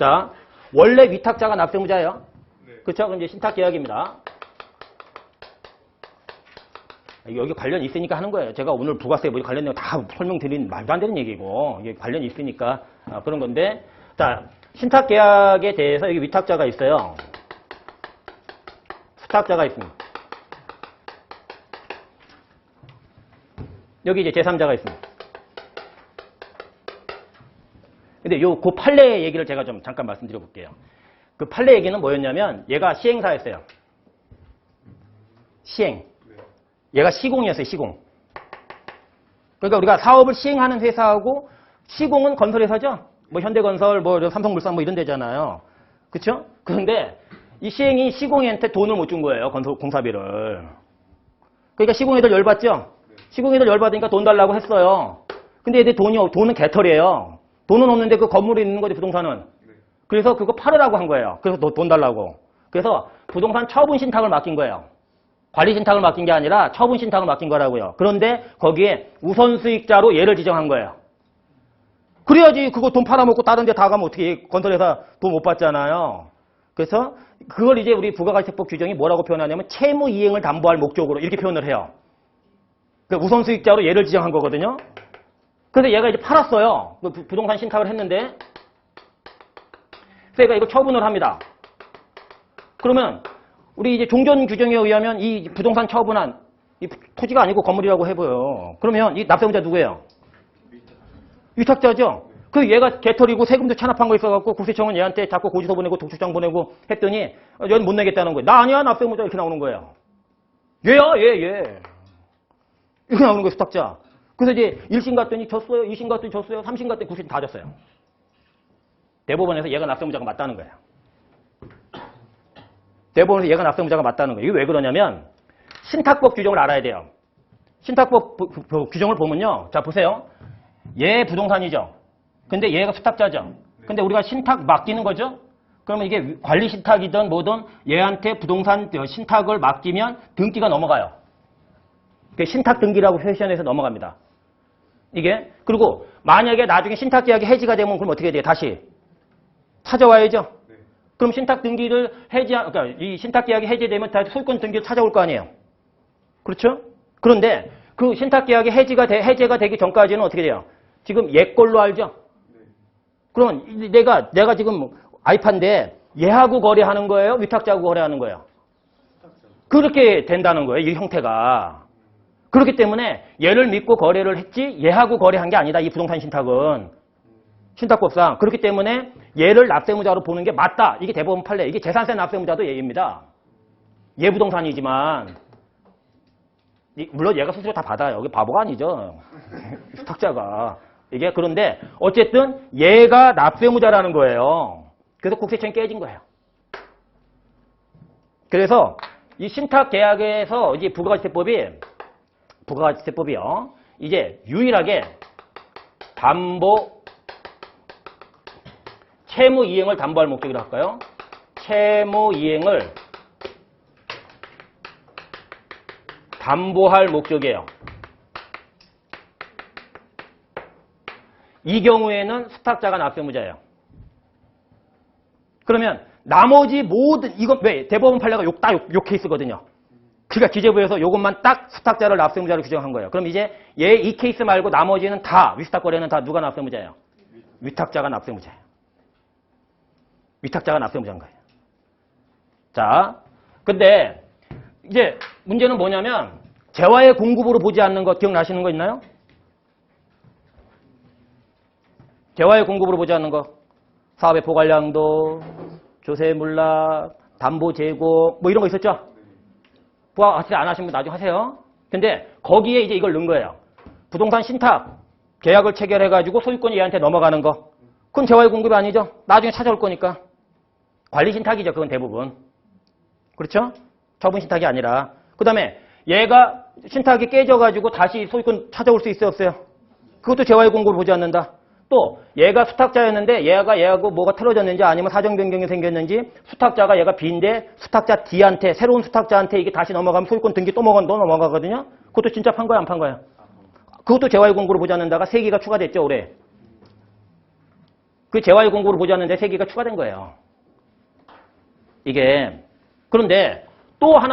자, 원래 위탁자가 납세무자예요. 그렇죠? 그럼 이제 신탁계약입니다. 여기 관련이 있으니까 하는 거예요. 제가 오늘 부가세 뭐 관련 내용 다 설명드린 말도 안 되는 얘기고 이게 관련이 있으니까 그런 건데 자, 신탁계약에 대해서 여기 위탁자가 있어요. 수탁자가 있습니다. 여기 이제 제3자가 있습니다. 근데 그 판례 얘기를 제가 좀 잠깐 말씀드려 볼게요. 그 판례 얘기는 뭐였냐면 얘가 시행사였어요. 시행. 얘가 시공이었어요. 시공. 그러니까 우리가 사업을 시행하는 회사하고 시공은 건설회사죠. 뭐 현대건설, 뭐 삼성물산 뭐 이런 데잖아요. 그렇죠? 그런데 이 시행이 시공이한테 돈을 못 준 거예요. 건설 공사비를. 그러니까 시공애들 열받죠? 시공애들 열받으니까 돈 달라고 했어요. 근데 얘들 돈은 개털이에요. 돈은 없는데 그 건물이 있는 거지, 부동산은. 그래서 그거 팔으라고 한 거예요. 그래서 돈 달라고. 그래서 부동산 처분 신탁을 맡긴 거예요. 관리 신탁을 맡긴 게 아니라 처분 신탁을 맡긴 거라고요. 그런데 거기에 우선 수익자로 얘를 지정한 거예요. 그래야지 그거 돈 팔아먹고 다른 데 다 가면 어떻게 건설회사 돈 못 받잖아요. 그래서 그걸 이제 우리 부가가치세법 규정이 뭐라고 표현하냐면 채무 이행을 담보할 목적으로 이렇게 표현을 해요. 그러니까 우선 수익자로 얘를 지정한 거거든요. 그래서 얘가 이제 팔았어요. 부동산 신탁을 했는데 그래서 얘가 이거 처분을 합니다. 그러면 우리 이제 종전 규정에 의하면 이 부동산 처분한 이 토지가 아니고 건물이라고 해봐요. 그러면 이 납세무자 누구예요? 위탁자죠. 그 얘가 개털이고 세금도 찬압한 거 있어갖고 국세청은 얘한테 자꾸 고지서 보내고 독촉장 보내고 했더니 얘는 못 내겠다는 거예요. 나 아니야 납세무자 이렇게 나오는 거예요. 얘야 얘. 이렇게 나오는 거예요 수탁자. 그래서 이제 1심 갔더니 졌어요. 2심 갔더니 졌어요. 3심 갔더니 9심 다 졌어요. 대법원에서 얘가 납세무자가 맞다는 거예요. 대법원에서 얘가 납세무자가 맞다는 거예요. 이게 왜 그러냐면 신탁법 규정을 알아야 돼요. 신탁법 규정을 보면요. 자 보세요. 얘 부동산이죠. 근데 얘가 수탁자죠. 근데 우리가 신탁 맡기는 거죠. 그러면 이게 관리 신탁이든 뭐든 얘한테 부동산 신탁을 맡기면 등기가 넘어가요. 신탁 등기라고 표시해서 넘어갑니다. 이게 그리고 만약에 나중에 신탁 계약이 해지가 되면 그럼 어떻게 돼요? 다시 찾아와야죠. 그럼 신탁 등기를 그러니까 이 신탁 계약이 해지되면 다시 소유권 등기를 찾아올 거 아니에요. 그렇죠? 그런데 그 신탁 계약이 해제가 되기 전까지는 어떻게 돼요? 지금 얘 걸로 알죠? 그러면 내가 지금 아이파인데 얘하고 거래하는 거예요? 위탁자하고 거래하는 거예요? 그렇게 된다는 거예요. 이 형태가. 그렇기 때문에 얘를 믿고 거래를 했지 얘하고 거래한 게 아니다. 이 부동산 신탁은. 신탁법상. 그렇기 때문에 얘를 납세무자로 보는 게 맞다. 이게 대법원 판례. 이게 재산세 납세무자도 얘입니다. 얘 부동산이지만 물론 얘가 스스로 다 받아요. 여기 바보가 아니죠. 수탁자가. 이게 그런데 어쨌든 얘가 납세무자라는 거예요. 그래서 국세청이 깨진 거예요. 그래서 이 신탁 계약에서 이제 부가가치세법이요. 이제 유일하게 담보 채무 이행을 담보할 목적이라 할까요? 채무 이행을 담보할 목적이에요. 이 경우에는 수탁자가 납세무자예요. 그러면 나머지 모든 이건 왜 대법원 판례가 요 케이스거든요. 그러니까 기재부에서 이것만 딱 수탁자를 납세무자로 규정한 거예요. 그럼 이제 얘 이 케이스 말고 나머지는 다 위탁 거래는 다 누가 납세무자예요? 위탁자가 납세무자예요. 위탁자가 납세무자인 거예요. 자, 근데 이제 문제는 뭐냐면 재화의 공급으로 보지 않는 거 기억나시는 거 있나요? 재화의 공급으로 보지 않는 거. 사업의 포괄량도, 조세 물납, 담보 제고 뭐 이런 거 있었죠? 부가가치 안 하시면 나중에 하세요. 근데 거기에 이제 이걸 넣은 거예요. 부동산 신탁 계약을 체결해가지고 소유권이 얘한테 넘어가는 거. 그건 재화의 공급이 아니죠? 나중에 찾아올 거니까. 관리 신탁이죠. 그건 대부분. 그렇죠? 처분 신탁이 아니라. 그 다음에 얘가 신탁이 깨져가지고 다시 소유권 찾아올 수 있어요? 없어요? 그것도 재화의 공급을 보지 않는다. 또 얘가 수탁자였는데 얘하고 뭐가 틀어졌는지 아니면 사정 변경이 생겼는지 수탁자가 얘가 B인데 수탁자 D한테 새로운 수탁자한테 이게 다시 넘어가면 소유권 등기 또 넘어가거든요. 그것도 진짜 판 거야 안 판 거야? 그것도 재화의 공급을 보지 않는다가 3개가 추가됐죠 올해. 그 재활 공고를 보지 않는데 3개가 추가된 거예요. 이게. 그런데 또 하나